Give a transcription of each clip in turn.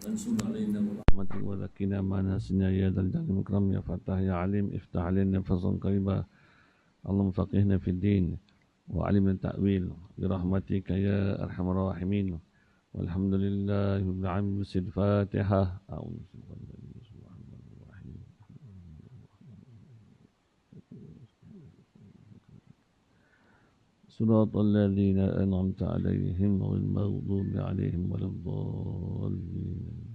وانصر علينا برحمتك وذكنا ما نسينا يا ذا الجلال والإكرام يا فتاح يا عليم افتح علينا فضلا قريبا اللهم فقهنا في الدين وعلمنا التأويل برحمتك يا أرحم الراحمين والحمد لله رب العالمين. الفاتحة. صراط الذين أنعمت عليهم غير المغضوب عليهم ولا الضالين.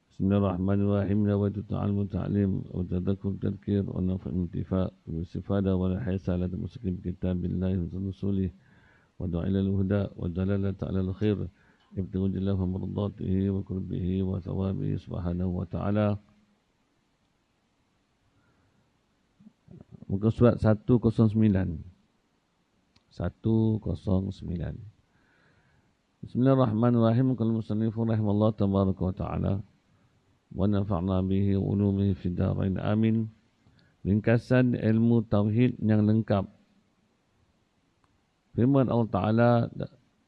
بسم الله الرحمن الرحيم. نويت التعلم والتعليم وتذكر التذكير ونفع الانتفاع والاستفادة والحرص على تمسك بكتاب الله ورسوله ودعاء إلى الهدى والدلالة على الخير ابتغوا الله ومرضاته وقربه وثوابه سبحانه وتعالى. Muka surat 109. Bismillahirrahmanirrahim. Qala musannifun rahimallahu tabaraka wa ta'ala wa nafa'na bihi ulumihi fid dharain amin. Ringkasan ilmu tauhid yang lengkap. Firman Allah Ta'ala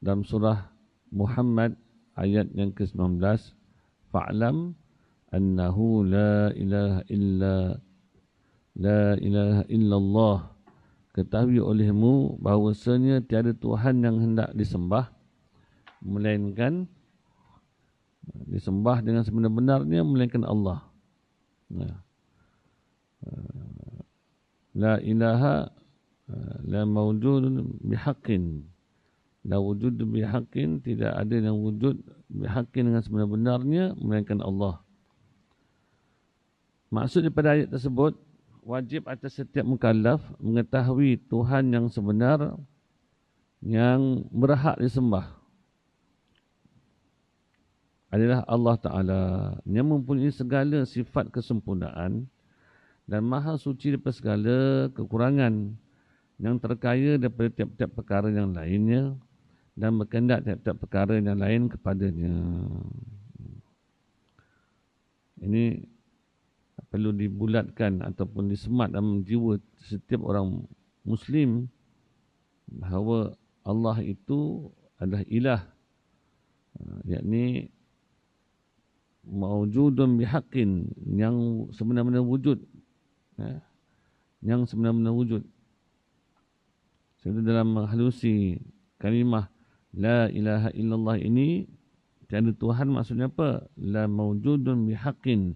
dalam surah Muhammad ayat yang ke-19, fa'lam annahu la ilaha illallah. Ketahui olehmu bahawasanya tiada Tuhan yang hendak disembah melainkan disembah dengan sebenar-benarnya melainkan Allah. La ilaha la mawjudun bihaqqin. La wujud bihaqqin, tidak ada yang wujud bihaqqin dengan sebenar-benarnya melainkan Allah. Maksud daripada ayat tersebut, wajib atas setiap mukallaf mengetahui Tuhan yang sebenar yang berhak disembah adalah Allah Ta'ala yang mempunyai segala sifat kesempurnaan dan maha suci daripada segala kekurangan, yang terkaya daripada tiap-tiap perkara yang lainnya dan berkehendak tiap-tiap perkara yang lain kepadanya. Ini perlu dibulatkan ataupun disemat dalam jiwa setiap orang Muslim bahawa Allah itu adalah ilah, yakni mawjudun bihaqqin, yang sebenar-benar wujud, yang sebenar-benar wujud. Sebab dalam menghalusi kalimah la ilaha illallah ini, tiada Tuhan maksudnya apa? La mawjudun bihaqqin,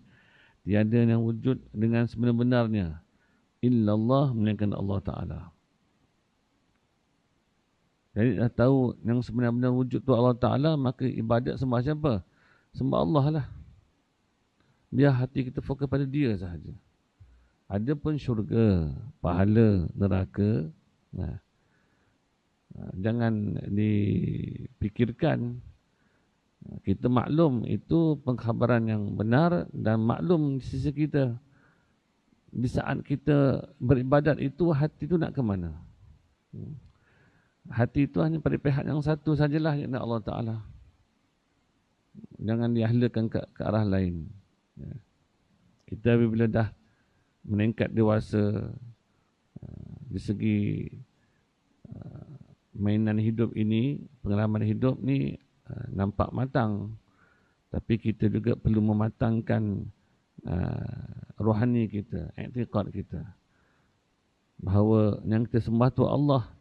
tiada yang wujud dengan sebenar-benarnya illallah melainkan Allah Ta'ala. Jadi dah tahu yang sebenar-benar wujud tu Allah Ta'ala, maka ibadat sembah siapa? Sembah Allah lah. Biar hati kita fokus pada dia sahaja. Ada pun syurga, pahala, neraka, jangan dipikirkan. Kita maklum itu pengkhabaran yang benar dan maklum di sisi kita. Di saat kita beribadat itu, hati itu nak ke mana? Hati itu hanya pada pihak yang satu sajalah, iaitu Allah Ta'ala. Jangan diahlakan ke arah lain. Kita bila dah meningkat dewasa di segi mainan hidup ini, pengalaman hidup ni nampak matang, tapi kita juga perlu mematangkan rohani kita, i'tiqad kita, bahawa yang kita sembah tu Allah.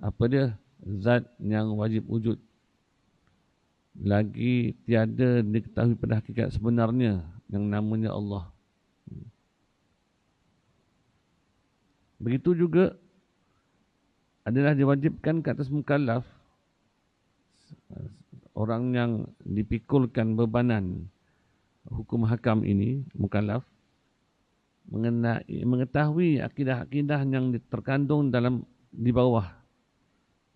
Apa dia? Zat yang wajib wujud, lagi tiada diketahui pada hakikat sebenarnya yang namanya Allah. Begitu juga adalah diwajibkan ke atas mukallaf, orang yang dipikulkan bebanan hukum hakam ini, mukallaf, mengetahui akidah-akidah yang terkandung di bawah.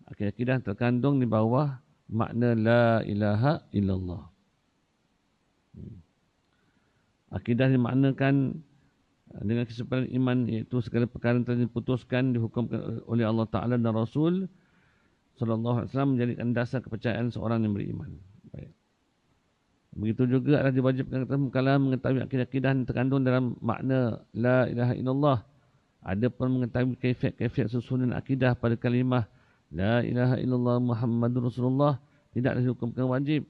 Akidah-akidah terkandung di bawah makna la ilaha illallah. Akidah dimaknakan dengan kesempurnaan iman, iaitu segala perkara yang telah diputuskan, dihukumkan oleh Allah Ta'ala dan Rasul Sallallahu Alaihi Wasallam, menjadikan dasar kepercayaan seorang yang beriman. Baik. Begitu juga adalah diwajibkan kepada mukallaf mengetahui akidah-akidah yang terkandung dalam makna la ilaha illallah. Ada pun mengetahui kaifiat susunan akidah pada kalimah la ilaha illallah Muhammadur Rasulullah tidaklah dihukumkan wajib.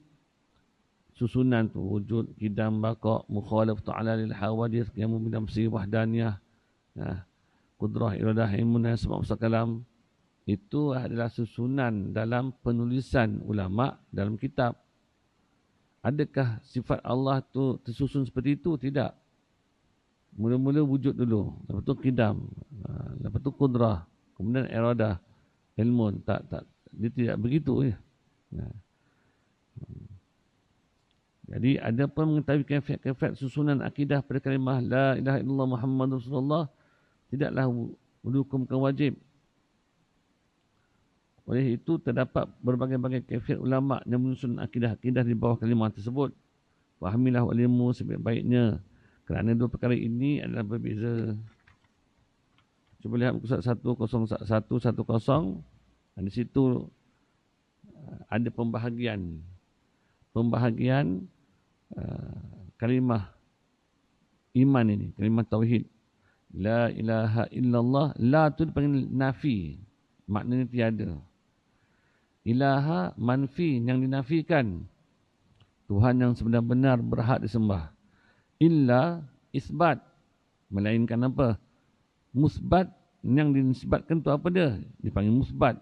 susunan tu, wujud, qidam, baqa', mukhalaf ta'ala lil hawadith, qiyamu bidamsi, wahdaniyah, qudrah, iradah, ilmun, sebab kalam. Itu adalah susunan dalam penulisan ulama dalam kitab. Adakah sifat Allah tu tersusun seperti itu? Tidak. Mula-mula wujud dulu, lepas tu qidam, lepas tu qudrah, kemudian iradah, ilmun. Tak. Dia tidak begitu. Jadi ada pun mengetahui kaifiat susunan akidah pada kalimah la ilaha illallah Muhammadur Rasulullah tidaklah dihukumkan wajib. Oleh itu terdapat berbagai-bagai kaifiat ulama yang menyusun akidah-akidah di bawah kalimah tersebut. Fahamilah walimu sebaik-baiknya. Kerana dua perkara ini adalah berbeza. Cuba lihat muka surat 10110. Di situ ada pembahagian. Kalimah iman ini, kalimah tauhid. La ilaha illallah. La tu dipanggil nafi. Maknanya tiada. Ilaha manfi, yang dinafikan. Tuhan yang sebenar-benar berhak disembah. Illa isbat, melainkan apa? Musbat, yang dinisbatkan tu apa dia? Dipanggil musbat.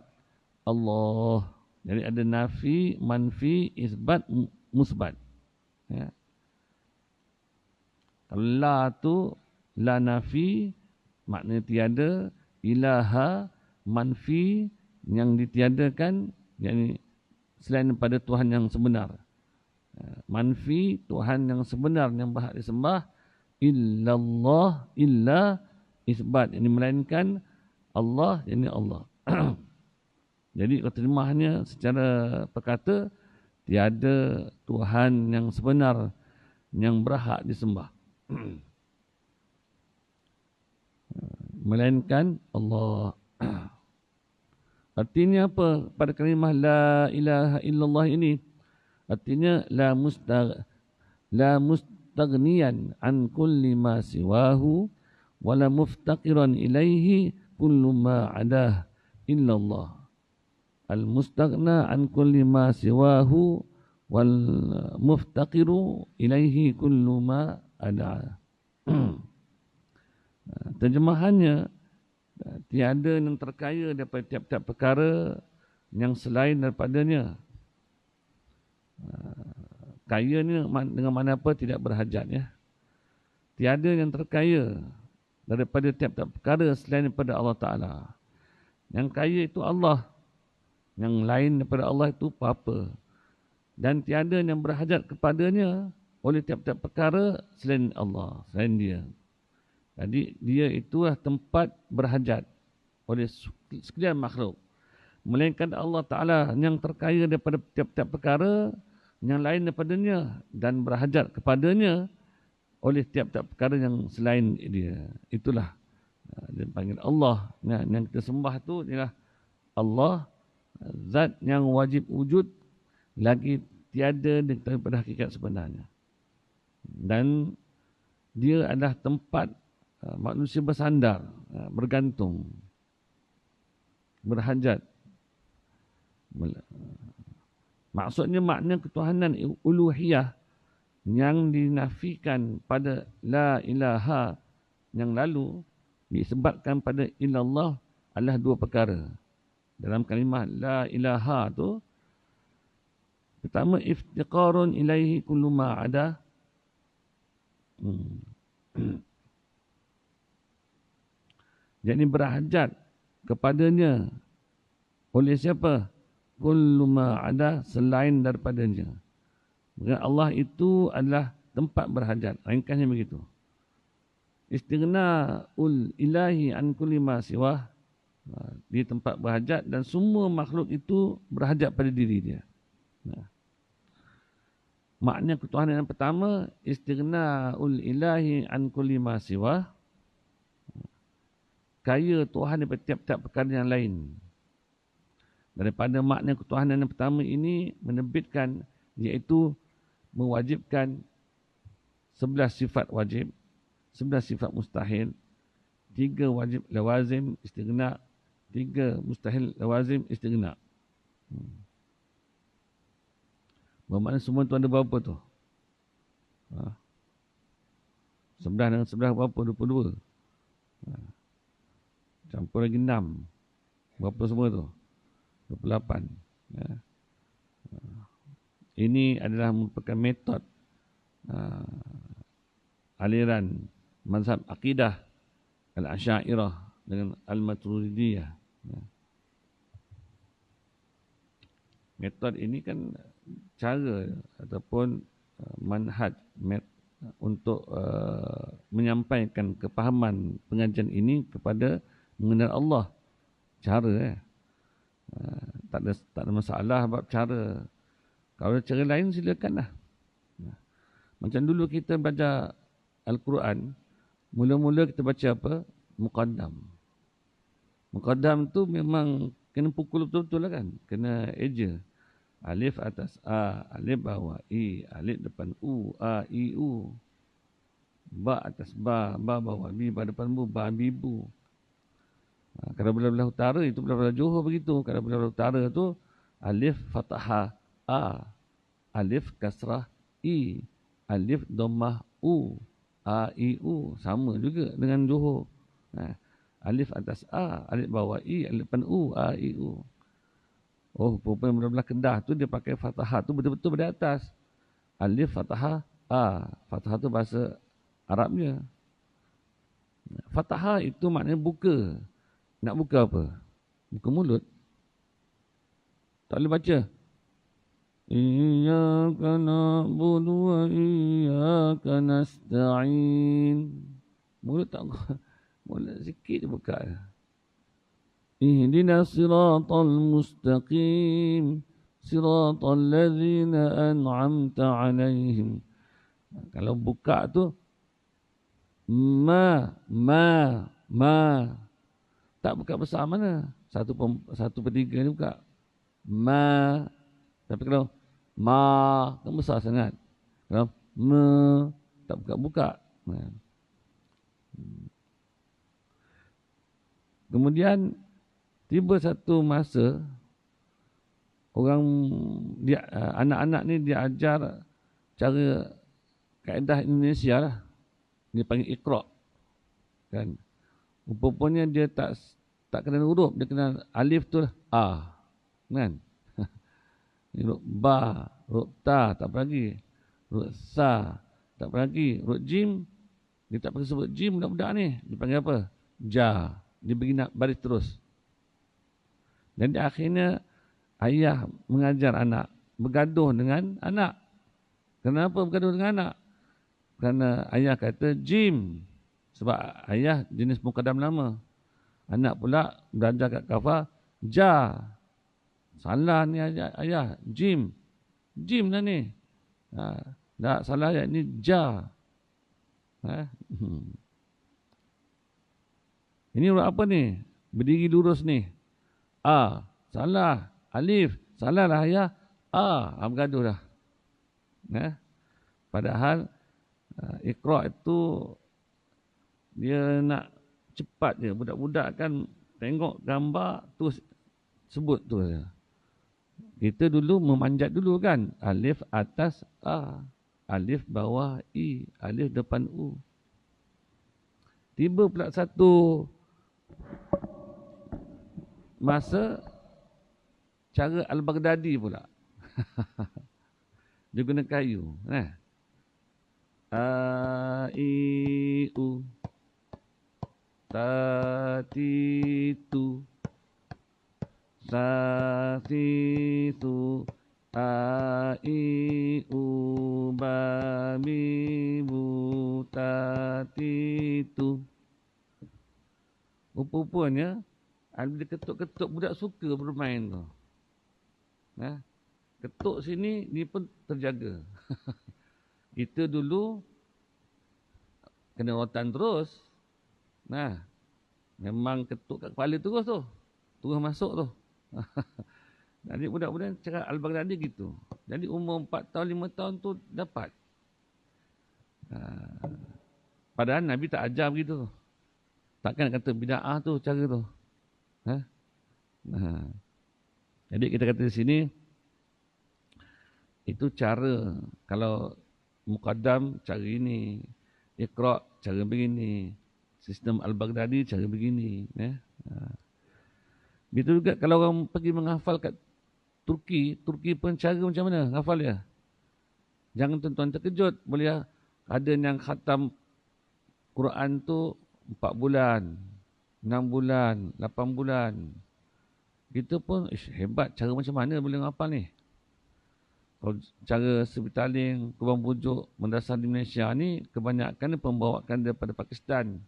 Allah. Jadi ada nafi, manfi, isbat, musbat. Ya. Kalau la tu, la nafi, maknanya tiada. Ilaha, manfi, yang ditiadakan, yakni selain daripada Tuhan yang sebenar. Manfi, Tuhan yang sebenar yang berhak disembah. Illallah, illa isbat, ini melainkan Allah, ini Allah. Jadi kalau terjemahnya secara perkata, tiada Tuhan yang sebenar yang berhak disembah melainkan Allah. Artinya apa pada kalimah la ilaha illallah ini? Artinya la mustaghniyan an kulli ma siwahu wa la muftaqiran ilaihi kullu ma adah illallah. Al mustaghna an kulli ma siwahu wal muftaqiru ilaihi kullu ma adah. Terjemahannya, tiada yang terkaya daripada tiap-tiap perkara yang selain daripadanya. Kaya ni dengan mana apa tidak berhajat, ya. Tiada yang terkaya daripada tiap-tiap perkara selain daripada Allah Ta'ala. Yang kaya itu Allah. Yang lain daripada Allah itu apa-apa. Dan tiada yang berhajat kepadanya oleh tiap-tiap perkara selain Allah, selain dia. Jadi dia itulah tempat berhajat oleh sekalian makhluk. Melainkan Allah Ta'ala yang terkaya daripada tiap-tiap perkara yang lain daripadanya dan berhajat kepadanya oleh tiap-tiap perkara yang selain dia. Itulah dia panggil Allah. Yang kita sembah itu ialah Allah, zat yang wajib wujud, lagi tiada daripada hakikat sebenarnya. Dan dia adalah tempat manusia bersandar, bergantung, berhajat. Maksudnya makna ketuhanan uluhiyah yang dinafikan pada la ilaha yang lalu disebabkan pada illallah adalah dua perkara. Dalam kalimah la ilaha tu, pertama iftiqarun ilaihi kullu ma ada. Jadi berhajat kepadanya oleh siapa? Kullu ma ada, selain daripadanya. Maka Allah itu adalah tempat berhajat. Ringkasnya begitu. Istighna'ul ilahi an kulli ma siwah. Di tempat berhajat dan semua makhluk itu berhajat pada diri dia. Makna ketuhanan yang pertama, istighna'ul ilahi an kulli ma siwah. Kaya Tuhan daripada tiap-tiap perkara yang lain. Daripada makna ketuhanan yang pertama ini menerbitkan, iaitu mewajibkan 11 sifat wajib, 11 sifat mustahil, 3 wajib lawazim istighna, 3 mustahil lawazim istighna. Bermakna semua tu ada berapa tu? 11 dengan 11 berapa? 22. Campur lagi 6. Berapa semua tu? 28. Ini adalah merupakan metod aliran mazhab akidah Al-Asy'ariyah dengan Al-Maturidiyah. Metod ini kan cara ataupun manhaj untuk menyampaikan kepahaman pengajian ini kepada mengenal Allah. Cara tak ada masalah bab cara. Kalau ada cara lain silakanlah. Macam dulu kita baca Al-Quran, mula-mula kita baca apa? Muqaddam. Muqaddam tu memang kena pukul betul-betul lah kan. Kena eja. Alif atas A, alif bawah I, alif depan U, A, I, U. Ba atas Ba, Ba bawah B, Ba depan Bu, Ba, B, Bu. Kalau belah-belah utara, itu belah-belah Johor begitu. Kalau belah-belah utara tu, alif fathah A, alif kasrah I, alif dhammah U, A, I, U. Sama juga dengan Johor. Alif atas A, alif bawah I, alif depan U, A, I, U. Oh, perempuan belah-belah Kedah tu dia pakai fathah tu betul-betul pada atas. Alif fathah A. Fathah tu bahasa Arabnya. Fathah itu maknanya buka. Nak buka apa? Buka mulut. Tak boleh baca. Iyyaka na'budu wa iyyaka nasta'in. Mulut tak buka. Mulut sikit dia buka. Ihdina siratal mustaqim. Siratal ladzina an'amta alaihim. Kalau buka tu ma. Tak buka besar mana? 1/3 ni buka. Ma. Tapi kalau ma kan besar sangat. Kalau me tak buka. Kemudian tiba satu masa orang dia anak-anak ni dia ajar cara kaedah Indonesia lah. Dia panggil Iqra. Kan? Rupanya dia tak kenal huruf, dia kenal alif tu lah. A. Kan? Huruf ba, huruf ta tak apa lagi. Huruf sa tak apa lagi. Huruf jim dia tak pakai sebut jim budak-budak ni. Dia panggil apa? Ja. Dia bagi baris terus. Dan di akhirnya ayah mengajar anak bergaduh dengan anak. Kenapa bergaduh dengan anak? Kerana ayah kata jim. Sebab ayah jenis muqaddam lama. Anak pula belajar kat kafah ja. Salah ni ayah. Jim. Jim lah ni. Tak salah ayat ni ja. Ini huruf apa ni? Berdiri lurus ni. A. Salah. Alif. Salah lah ayah. A. Bergaduh dah. Padahal Iqra itu dia nak cepat je. Budak-budak kan tengok gambar tu sebut tu je. Kita dulu memanjat dulu kan. Alif atas A. Alif bawah I. Alif depan U. Tiba pula satu masa cara Al-Baghdadi pula. Dia guna kayu. A, I, U. Ta, ti, tu. Sa, si, tu. A, I, U, ba, bi, bu, ta, ti, tu. Rupanya dia ketuk-ketuk budak suka bermain tu. Ketuk sini ni pun terjaga. Kita dulu kena rotan terus. Memang ketuk kat kepala terus tu. Terus masuk tu. Jadi budak-budak cakap Al-Baghdadi gitu. Jadi umur 4 tahun, 5 tahun tu dapat. Padahal Nabi tak ajar begitu. Takkan kata bida'ah tu cara tu. Jadi kita kata di sini, itu cara kalau Muqaddam cara ini, Iqra cara begini, sistem Al-Baghdadi cara begini. Begitu juga kalau orang pergi menghafal kat Turki pun cara macam mana hafal dia. Jangan tuan-tuan terkejut, boleh ada yang khatam Quran tu 4 bulan, 6 bulan, 8 bulan. Kita pun hebat, cara macam mana boleh hafal ni? Kalau cara Sebitaling, Kubang Pujuk, Madrasah di Malaysia ni kebanyakan pembawakan daripada Pakistan,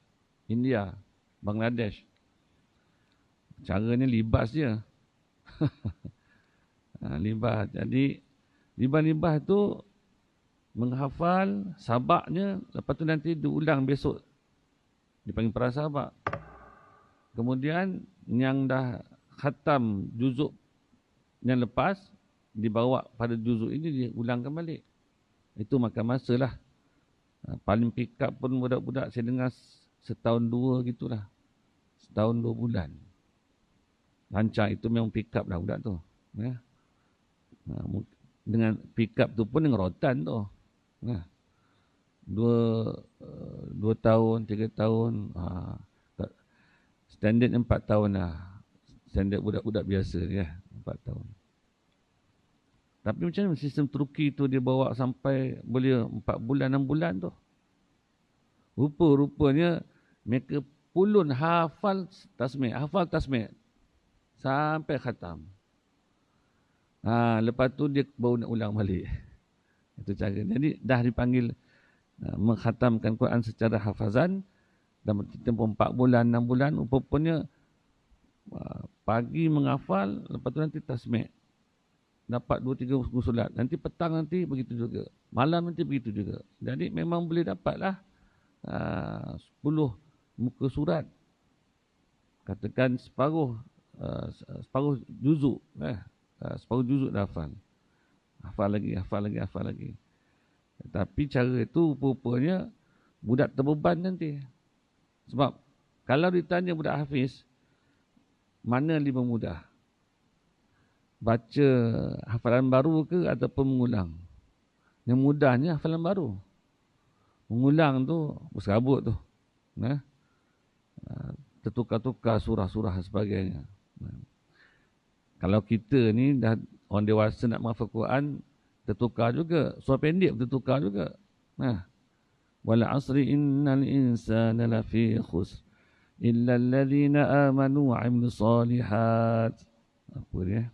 India, Bangladesh. Caranya libas je. Libas. Jadi libas-libas tu menghafal sabaknya, lepas tu nanti diulang besok. Dipanggil para sabak. Kemudian yang dah khatam juzuk yang lepas, dibawa pada juzuk ini diulangkan balik. Itu makan masa lah. Paling pick up pun budak-budak saya dengar setahun 2 gitulah. Setahun 2 bulan. Lancar itu memang pick up lah budak tu. Ya. Dengan pick up tu pun dengan rotan tu. Ya. 2 tahun, 3 tahun. Standard 4 tahun lah. Standard budak-budak biasa ya. 4 tahun. Tapi macam mana sistem Turki tu dia bawa sampai boleh 4 bulan, 6 bulan tu. Rupa-rupanya mereka pulun hafal tasmih. Sampai khatam. Lepas tu dia baru nak ulang balik. Itu cara. Jadi dah dipanggil mengkhatamkan Quran secara hafazan dalam tempoh 4 bulan, 6 bulan. Rupanya pagi menghafal, lepas tu nanti tasmih. Dapat 2-3 buku solat. Nanti petang nanti begitu juga. Malam nanti begitu juga. Jadi memang boleh dapatlah 10 muka surat. Katakan separuh juzuk. Separuh juzuk dah hafal. Hafal lagi. Tapi cara itu rupanya budak terbeban nanti. Sebab kalau ditanya budak hafiz, mana lebih mudah? Baca hafalan baru ke ataupun mengulang? Yang mudahnya hafalan baru. Mengulang tu berserabut tu. Tertukar-tukar surah-surah dan sebagainya. Kalau kita ni dah orang dewasa nak menghafal Quran, tertukar juga. Surah pendek tertukar juga. Wal asri innal insana lafi khusr illa alladhina amanu wa 'amilus solihat. Apa dia?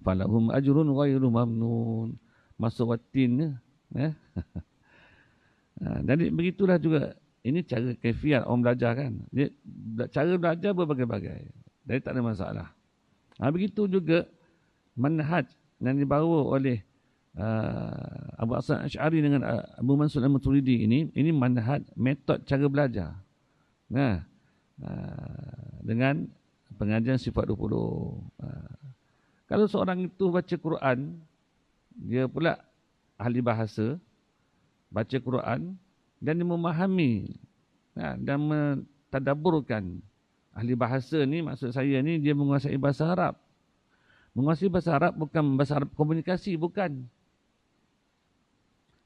Falahum ajrun ghairu mamnun. Masuk watin ya. Jadi begitulah juga. Ini cara kefiat orang belajar kan. Cara belajar berbagai-bagai. Jadi tak ada masalah. Begitu juga manhaj yang dibawa oleh Abu Hasan Asy'ari dengan Abu Mansur Al-Maturidi ini manhaj, metod cara belajar. Dengan pengajian sifat 20. Kalau seorang itu baca Quran, dia pula ahli bahasa, baca Quran dan dia memahami dan mentadabburkan. Ahli bahasa ni, maksud saya ni, dia menguasai bahasa Arab. Menguasai bahasa Arab bukan bahasa Arab komunikasi, bukan.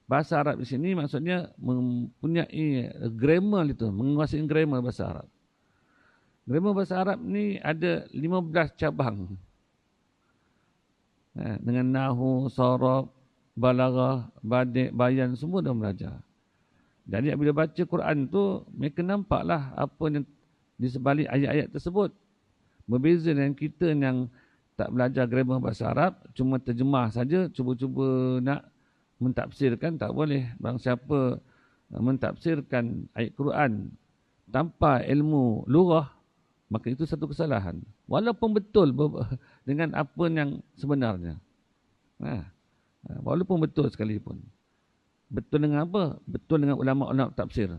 Bahasa Arab di sini maksudnya mempunyai grammar itu, menguasai grammar bahasa Arab. Grammar bahasa Arab ni ada 15 cabang. Dengan nahu, saraf, balaghah, badi', bayan, semua dah belajar. Jadi bila baca Quran tu, mereka nampaklah apa yang di sebalik ayat-ayat tersebut. Berbeza dengan kita yang tak belajar grammar bahasa Arab, cuma terjemah saja, cuba-cuba nak mentafsirkan, tak boleh. Barang siapa mentafsirkan ayat Quran tanpa ilmu lughah, maka itu satu kesalahan. Walaupun betul dengan apa yang sebenarnya. Walaupun betul sekalipun. Betul dengan apa? Betul dengan ulama-ulama tafsir.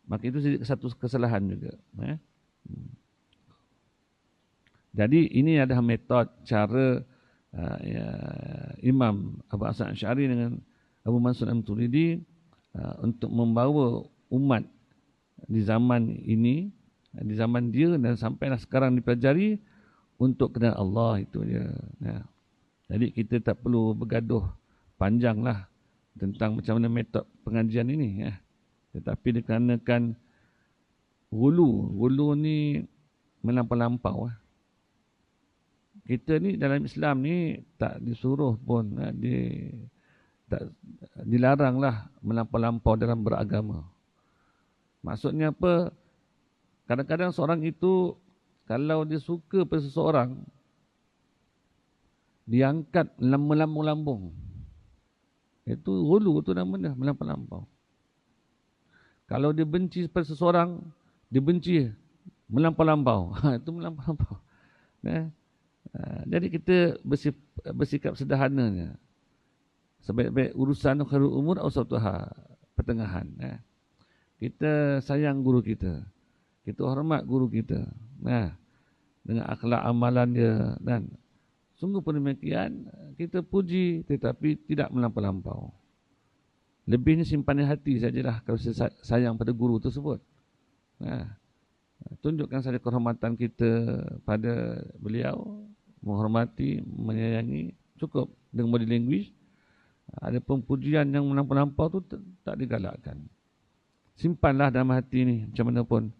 Maka itu satu kesalahan juga. Jadi ini adalah metod cara Imam Abu Hasan Asy'ari dengan Abu Mansur Al-Maturidi untuk membawa umat di zaman ini, di zaman dia dan sampailah sekarang dipelajari untuk kenal Allah itu dia. Jadi kita tak perlu bergaduh panjanglah tentang macam mana metod pengajian ini. Tetapi dikarenakan Gulu ni melampau-lampau. Kita ni dalam Islam ni tak disuruh pun, tak dilaranglah melampau-lampau dalam beragama. Maksudnya apa? Kadang-kadang seorang itu kalau dia suka pada seseorang, diangkat melambung-lambung. Itu gulu tu namanya, melampau-lampau. Kalau dia benci pada seseorang, dia benci melampau-lampau. Itu melampau-lampau. Jadi kita bersikap sederhananya. Sebaik-baik urusan khairul umur awsatuha, pertengahan. Kita sayang guru kita. Kita hormat guru kita. Dengan akhlak amalan dia. Dan sungguh pun demikian, kita puji tetapi tidak melampau-lampau. Lebihnya simpan di hati sajalah kalau sayang pada guru tersebut. Tunjukkan saja kehormatan kita pada beliau, menghormati, menyayangi, cukup dengan body language. Ada pujian yang melampau-lampau tu tak digalakkan. Simpanlah dalam hati ni macam mana pun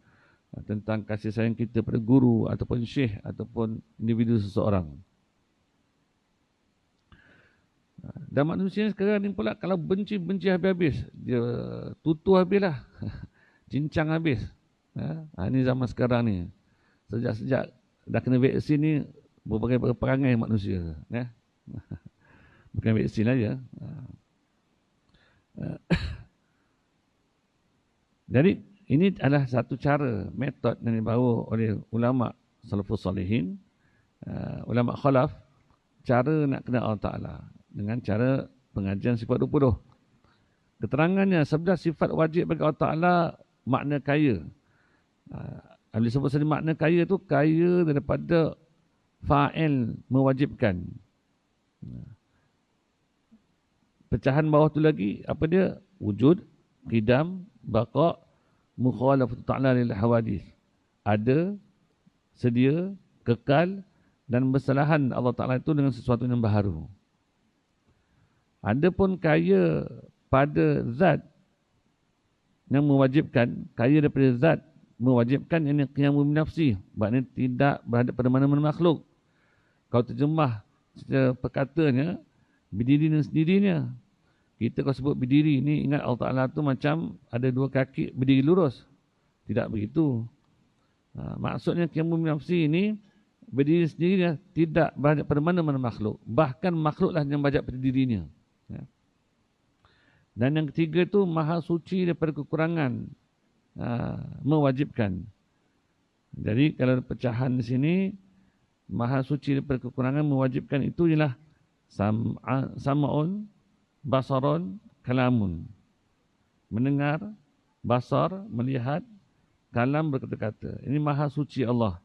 tentang kasih sayang kita pada guru ataupun syekh ataupun individu seseorang. Dan manusia sekarang ni pula kalau benci habis-habis, dia tutu habislah. Cincang habis. Ini zaman sekarang ni. Sejak dah kena vaksin ni, berbagai perangai manusia. Bukan vaksin aja. Jadi ini adalah satu cara, metod yang dibawa oleh ulama salafus salihin, ulama khalaf, cara nak kenal Allah Ta'ala dengan cara pengajian sifat 20. Keterangannya, 11 sifat wajib bagi Allah Ta'ala makna kaya. Bila sebut tadi makna kaya tu, kaya daripada fa'il mewajibkan. Pecahan bawah tu lagi, apa dia? Wujud, qidam, baqa', mukhalafatu ta'ala lil hawadith. Ada, sedia, kekal dan bersalahan Allah Ta'ala itu dengan sesuatu yang baharu. Adapun kaya pada zat yang mewajibkan, kaya daripada zat mewajibkan yang qiyamu binafsi, maknanya tidak berhadap pada mana-mana makhluk. Kalau terjemah secara perkatanya, berdiri dengan sendirinya. Kita kalau sebut berdiri ni, ingat Allah Ta'ala tu macam ada dua kaki berdiri lurus. Tidak begitu. Maksudnya qiyamu binafsi ini berdiri sendirinya, tidak berhadap pada mana-mana makhluk. Bahkan makhluklah yang berhadap pada dirinya. Dan yang ketiga tu maha suci daripada kekurangan, mewajibkan. Jadi kalau pecahan di sini, maha suci daripada kekurangan mewajibkan itu ialah sam'un, basaron, kalamun. Mendengar, basar, melihat, kalam, berkata-kata. Ini maha suci Allah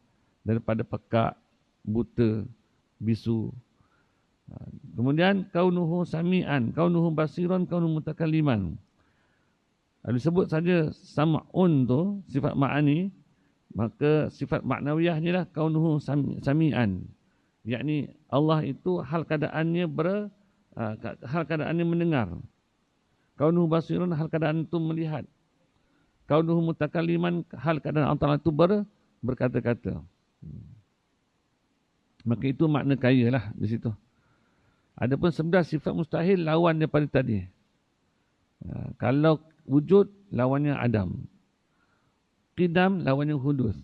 daripada pekak, buta, bisu. Kemudian kaunuhu sami'an, kaunuhu basiran, kaunuhu mutakalliman. Disebut saja sam'un tu sifat ma'ani, maka sifat maknawiyah ni lah kaunuhu sami'an. Yakni Allah itu hal keadaannya hal keadaannya mendengar. Kaunuhu basirun, hal keadaan itu melihat. Kaunuhu mutakalliman, hal keadaan Allah itu berkata-kata. Maka itu makna kaya lah di situ. Adapun 11 sifat mustahil lawan daripada tadi. Kalau wujud, lawannya Adam. Qidam, lawannya hudus.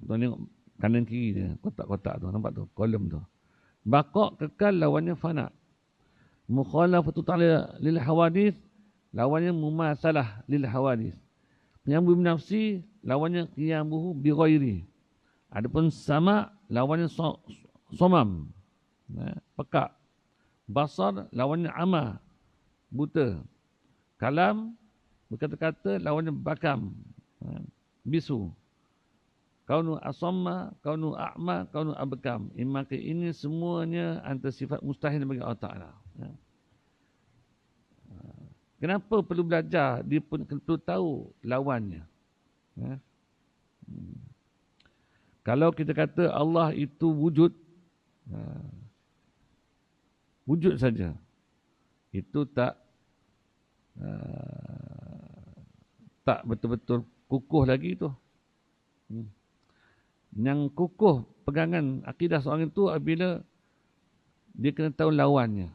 Tuan tengok kanan kiri dia, kotak-kotak tu, nampak tu, kolom tu. Baqa' kekal, lawannya fana. Mukhalafatu ta'ala lil hawadith, lawannya mumasalah lil hawadith. Qiyamu binafsi, lawannya qiyamuhu bi ghairi. Adapun sama, lawannya somam, pekak. Basar, lawannya ama, buta. Kalam, berkata-kata, lawannya bakam, bisu. Kaunu asamma, kaunu a'ma, kaunu abkam. Maka ini semuanya antara sifat mustahil bagi Allah Ta'ala. Kenapa perlu belajar? Dia pun perlu tahu lawannya. Kalau kita kata Allah itu wujud, wujud saja, itu tak Tak betul-betul kukuh lagi tu. Yang kukuh pegangan akidah seorang itu apabila dia kena tahu lawannya.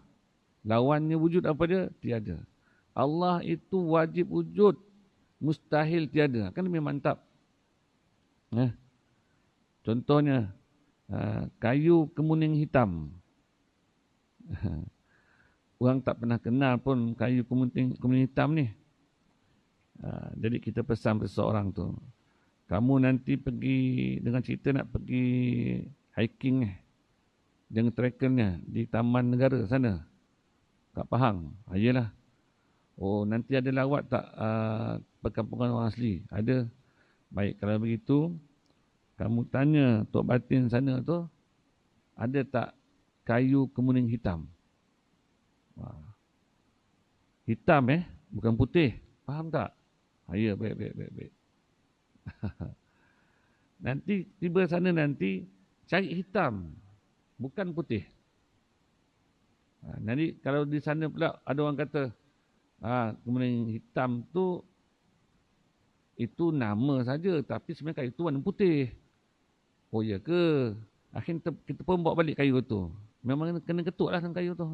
Lawannya wujud apa dia? Tiada. Allah itu wajib wujud, mustahil tiada. Kan lebih mantap. Contohnya, kayu kemuning hitam. Orang tak pernah kenal pun kayu kemuning hitam ni. Jadi kita pesan seseorang tu, kamu nanti pergi dengan cerita nak pergi hiking dengan trackernya di Taman Negara sana, kat Pahang. Yelah. Oh, nanti ada lawat tak perkampungan orang asli? Ada. Baik, kalau begitu, kamu tanya Tok Batin sana tu, ada tak kayu kemuning hitam? Hitam bukan putih. Faham tak? Ya, baik. Nanti tiba sana nanti cari hitam, bukan putih. Nanti kalau di sana pula ada orang kata, kemudian hitam tu itu nama saja, tapi sebenarnya kayu tu warna putih. Oh ya ke? Akhirnya kita pun bawa balik kayu tu. Memang kena ketuk lah dengan kayu tu.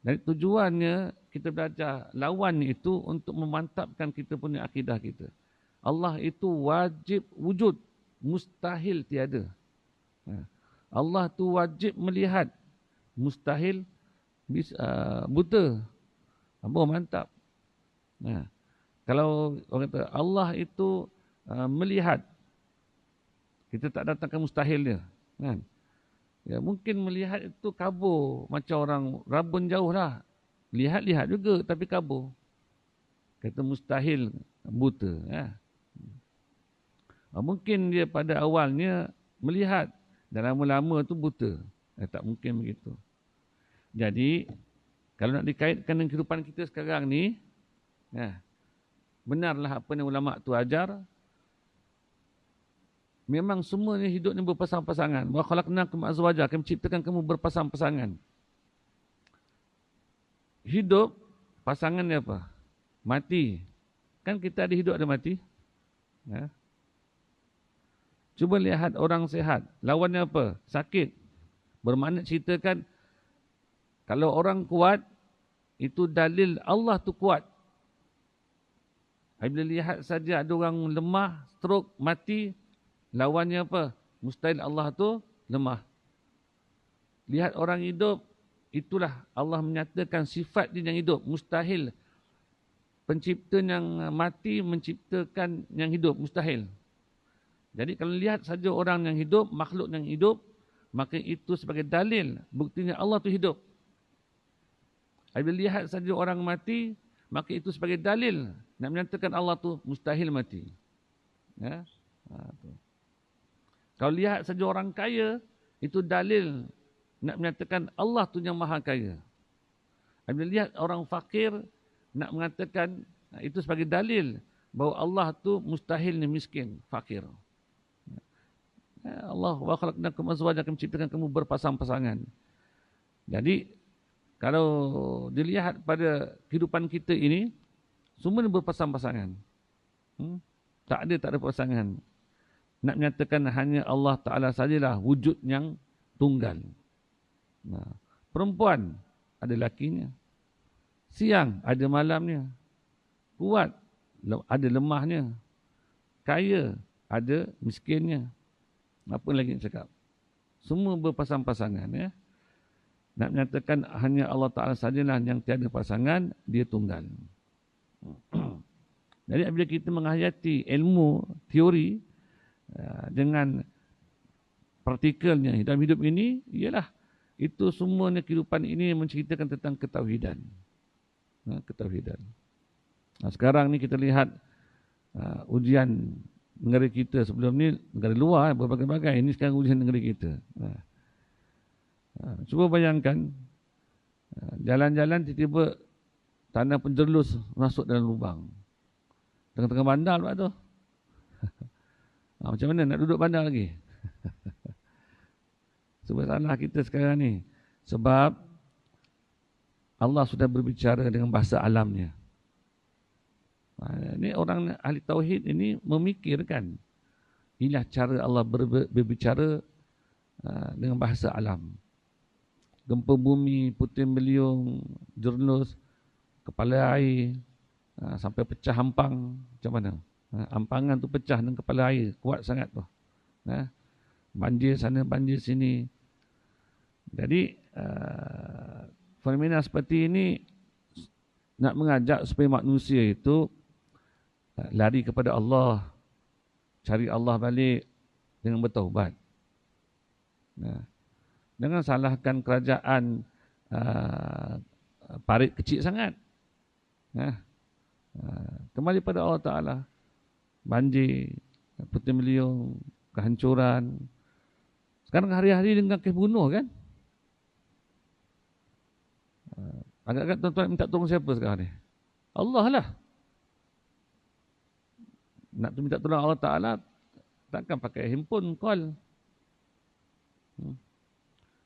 Dari tujuannya kita belajar lawan itu untuk memantapkan kita punya akidah kita. Allah itu wajib wujud, mustahil tiada. Allah tu wajib melihat, mustahil buta. Mantap. Kalau orang kata Allah itu melihat, kita tak datangkan mustahil dia. Kan? Ya, mungkin melihat itu kabur. Macam orang rabun jauh lah. Lihat juga tapi kabur. Kata mustahil buta. Mungkin dia pada awalnya melihat dan lama-lama tu buta. Tak mungkin begitu. Jadi, kalau nak dikaitkan dengan kehidupan kita sekarang ni, benarlah apa yang ulama tu ajar. Memang semuanya hidup ni berpasang-pasangan. Wa khalaqnakum azwaja, kami menciptakan kamu berpasang-pasangan. Hidup, pasangannya apa? Mati. Kan kita ada hidup ada mati. Cuba lihat orang sehat. Lawannya apa? Sakit. Bermakna ceritakan, kalau orang kuat, itu dalil Allah tu kuat. Bila lihat saja ada orang lemah, stroke, mati, lawannya apa? Mustahil Allah tu lemah. Lihat orang hidup, itulah Allah menyatakan sifat dia yang hidup. Mustahil. Pencipta yang mati menciptakan yang hidup. Mustahil. Jadi kalau lihat saja orang yang hidup, makhluk yang hidup, maka itu sebagai dalil. Buktinya Allah tu hidup. Bila lihat saja orang mati, maka itu sebagai dalil. Nak menyatakan Allah tu mustahil mati. Kalau lihat saja orang kaya, itu dalil nak menyatakan Allah tu yang maha kaya. Bila lihat orang fakir, nak mengatakan itu sebagai dalil bahawa Allah tu mustahilnya miskin, fakir. Allah wa khalaqnakum azwaja, kami menciptakan kamu berpasang-pasangan. Jadi kalau dilihat pada kehidupan kita ini, semua berpasang-pasangan. Tak ada pasangan. Nak menyatakan hanya Allah Ta'ala sajalah wujud yang tunggal. Perempuan ada lakinya. Siang ada malamnya. Kuat ada lemahnya. Kaya ada miskinnya. Apa lagi nak cakap? Semua berpasang-pasangan. Nak menyatakan hanya Allah Ta'ala sajalah yang tiada pasangan, dia tunggal. Jadi bila kita menghayati ilmu, teori, dengan praktikalnya dalam hidup ini, ialah itu semuanya kehidupan ini menceritakan tentang ketauhidan. Ketauhidan. Sekarang ni kita lihat ujian negara kita. Sebelum ni negara luar berbagai-bagai. Ini sekarang ujian negara kita. Cuba bayangkan, jalan-jalan tiba-tiba tanah penjerlus masuk dalam lubang. Tengah-tengah bandar pula tu. Macam mana nak duduk bandar lagi? Sebab salah kita sekarang ni. Sebab Allah sudah berbicara dengan bahasa alamnya. Ini orang ahli tauhid ini memikirkan. Inilah cara Allah berbicara dengan bahasa alam. Gempa bumi, puting beliung, jernus, kepala air, sampai pecah ampang. Macam mana? Ampangan tu pecah dengan kepala air. Kuat sangat tu. Banjir sana, banjir sini. Jadi, fenomena seperti ini nak mengajak supaya manusia itu lari kepada Allah. Cari Allah balik dengan bertaubat. Jangan salahkan kerajaan parit kecil sangat. Kembali pada Allah Ta'ala. Banjir, puting beliung, kehancuran. Sekarang hari-hari dengan kes bunuh kan? Agak-agak tuan-tuan minta tolong siapa sekarang ni? Allah lah. Nak minta tolong Allah Ta'ala, takkan pakai handphone call.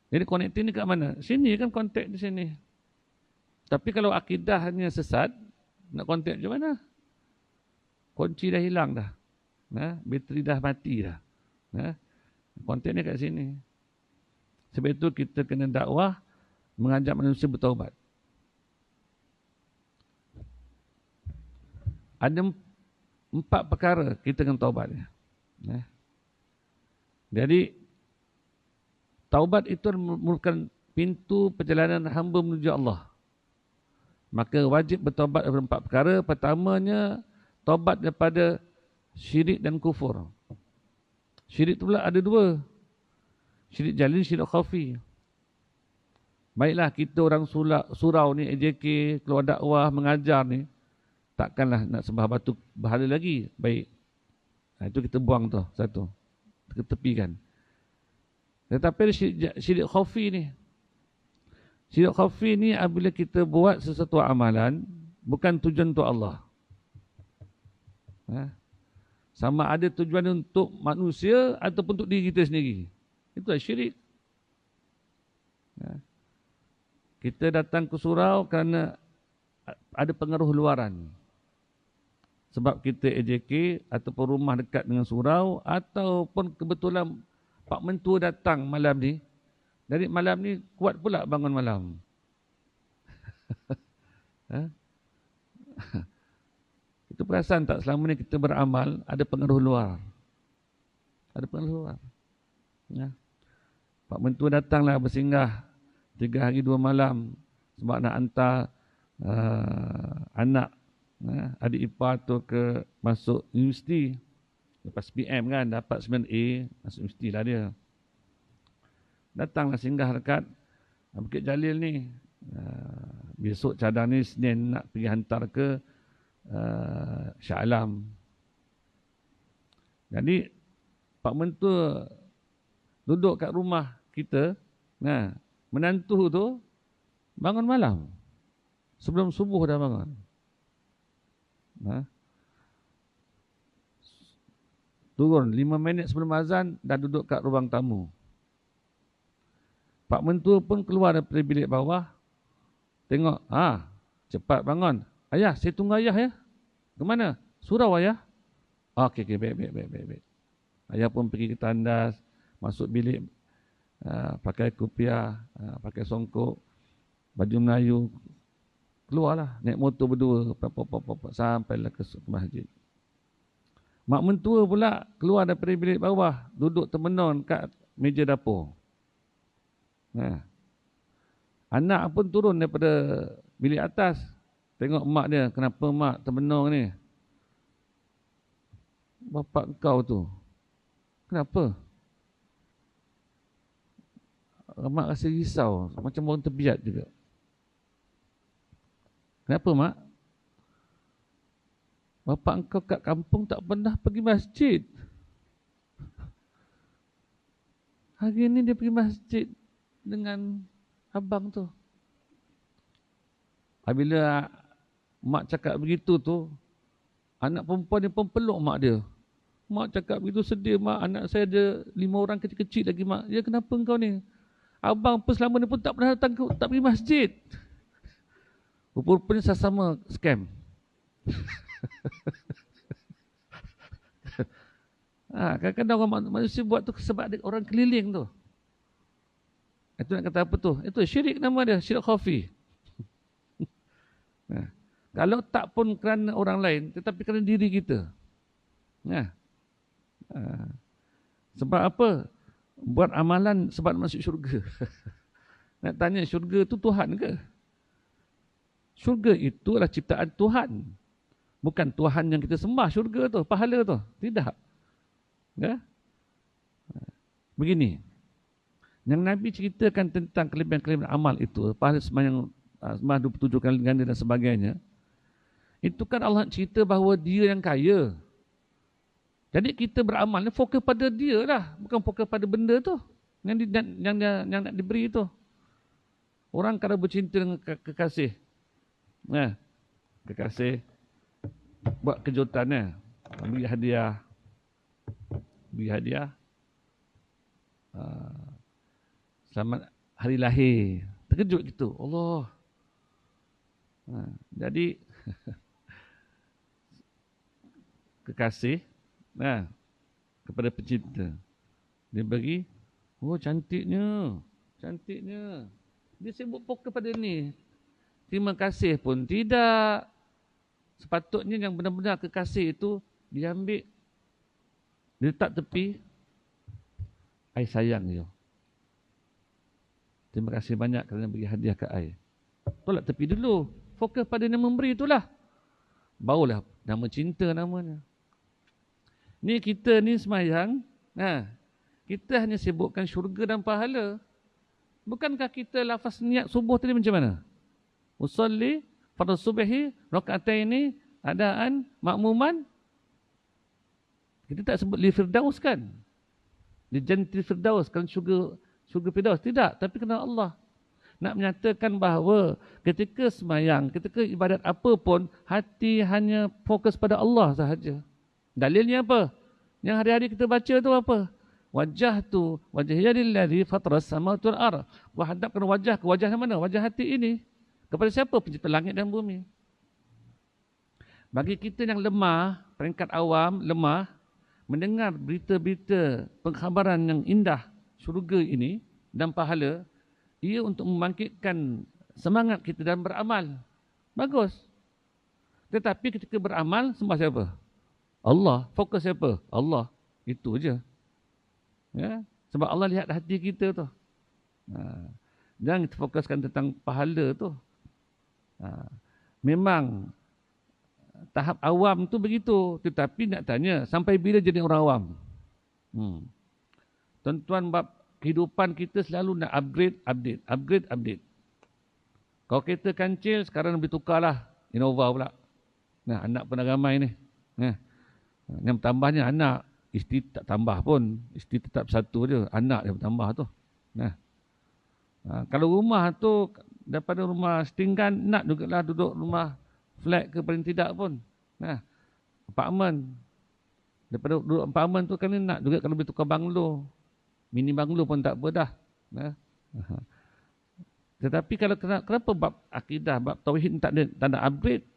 Jadi konektif ni kat mana? Sini kan kontak di sini. Tapi kalau akidahnya sesat, nak kontak macam mana? Kunci dah hilang dah. Bateri dah mati dah. Kontak ni kat sini. Sebab itu kita kena dakwah, mengajak manusia bertaubat. Ada 4 perkara kita kena taubat. Jadi, taubat itu merupakan pintu perjalanan hamba menuju Allah. Maka wajib bertaubat daripada 4 perkara. Pertamanya, taubat daripada syirik dan kufur. Syirik itu pula ada 2. Syirik jalin, syirik khafi. Baiklah kita orang surau ni, AJK, keluar dakwah, mengajar ni, takkanlah nak sembah batu berhala lagi. Baik. Itu kita buang tu, satu. Kita tepikan. Tetapi syirik khafi ni. Syirik khafi ni apabila kita buat sesuatu amalan, bukan tujuan untuk Allah. Sama ada tujuan untuk manusia ataupun untuk diri kita sendiri. Itu syirik. Kita datang ke surau kerana ada pengaruh luaran. Sebab kita AJK ataupun rumah dekat dengan surau, ataupun kebetulan Pak Mentua datang malam ni. Dari malam ni kuat pula bangun malam. Kita perasan tak selama ni kita beramal ada pengaruh luar. Ada pengaruh luar. Pak Mentua datanglah bersinggah 3 hari 2 malam sebab nak hantar anak adik ipar tu ke masuk universiti. Lepas PM kan dapat 9A, masuk universiti lah dia. Datanglah singgah dekat Bukit Jalil ni. Besok cadang ni Senin nak pergi hantar ke Shah Alam. Jadi Pak Mentua duduk kat rumah kita. Menantu tu bangun malam. Sebelum subuh dah bangun. Turun 5 minit sebelum azan dah duduk kat ruang tamu. Pak Mentua pun keluar daripada bilik bawah. Tengok, cepat bangun. Ayah, saya tunggu ayah ya. Ke mana? Surau ayah. Okey, baik. Ayah pun pergi ke tandas, masuk bilik, pakai kopiah, pakai songkok, baju Melayu. Keluarlah, naik motor berdua, sampailah ke masjid. Mak Mentua pula keluar daripada bilik bawah, duduk termenung kat meja dapur. Anak pun turun daripada bilik atas. Tengok mak dia, kenapa mak termenung ni? Bapak kau tu, kenapa? Mak rasa risau, macam orang terbiat juga. Kenapa mak? Bapak engkau kat kampung tak pernah pergi masjid. Hari ini dia pergi masjid dengan abang tu. Apabila mak cakap begitu tu, anak perempuan dia pun peluk mak dia. Mak cakap begitu sedih mak, anak saya ada 5 orang kecil-kecil lagi mak. Ya kenapa engkau ni? Abang pun selama ni pun tak pernah datang tak pergi masjid. Rupa-rupanya sama scam. Kadang-kadang orang manusia buat tu sebab ada orang keliling tu. Itu nak kata apa tu? Itu syirik nama dia, syirik khafi. Kalau tak pun kerana orang lain, tetapi kerana diri kita. Sebab apa? Buat amalan sebab masuk syurga. Nak tanya syurga tu Tuhan ke? Syurga itu adalah ciptaan Tuhan. Bukan Tuhan yang kita sembah syurga tu, pahala tu. Tidak. Begini. Yang Nabi ceritakan tentang kelebihan-kelebihan amal itu, pahala sembahyang 27 kali ganda dan sebagainya, itu kan Allah cerita bahawa dia yang kaya. Jadi kita beramal ni fokus pada dia lah, bukan fokus pada benda tu yang nak diberi tu. Orang kalau bercinta dengan kekasih, kekasih buat kejutan, beri hadiah, selamat hari lahir, terkejut gitu, Allah. Jadi kekasih kepada pecinta, dia bagi, oh cantiknya, dia sibuk fokus pada ni. Terima kasih pun tidak. Sepatutnya yang benar-benar kekasih itu diambil, dia letak tepi, I sayang you, terima kasih banyak kerana bagi hadiah ke I. Tolak tepi dulu, fokus pada yang memberi itulah, barulah nama cinta namanya. Ni kita ni sembahyang, kita hanya sibukkan syurga dan pahala. Bukankah kita lafaz niat subuh tadi macam mana? Usalli fardhu subhi raka'ataini adaan makmuman. Kita tak sebut li firdaus kan? Di jannatil firdaus, kan syurga firdaus, tidak, tapi kerana Allah. Nak menyatakan bahawa ketika sembahyang, ketika ibadat apa pun, hati hanya fokus pada Allah sahaja. Dalilnya apa? Yang hari-hari kita baca tu apa? Wajjahtu wajhiya lillazi fataras samawati wal ardh. Gua hadapkan wajah ke wajah mana? Wajah hati ini. Kepada siapa? Pencipta langit dan bumi. Bagi kita yang lemah, peringkat awam, lemah, mendengar berita-berita pengkhabaran yang indah syurga ini dan pahala, ia untuk membangkitkan semangat kita dalam beramal. Bagus. Tetapi ketika beramal, sembah siapa? Allah. Fokus siapa? Allah. Itu je. Sebab Allah lihat hati kita tu. Jangan kita fokuskan tentang pahala tu. Memang tahap awam tu begitu. Tetapi nak tanya, sampai bila jadi orang awam? Tuan-tuan, bab kehidupan kita selalu nak upgrade. Kalau kereta kancil, sekarang boleh tukarlah Innova pula. Anak pun dah ramai ni. Yang tambahnya anak, isteri tak tambah pun. Isteri tetap satu je, anak yang bertambah tu. Kalau rumah tu, daripada rumah setinggan, nak jugalah duduk rumah flat ke paling tidak pun. Apartmen. Daripada duduk apartmen tu kan nak juga kalau boleh tukar banglo. Mini banglo pun tak apa dah. Tetapi kalau kenapa bab akidah, bab tauhid tak ada upgrade?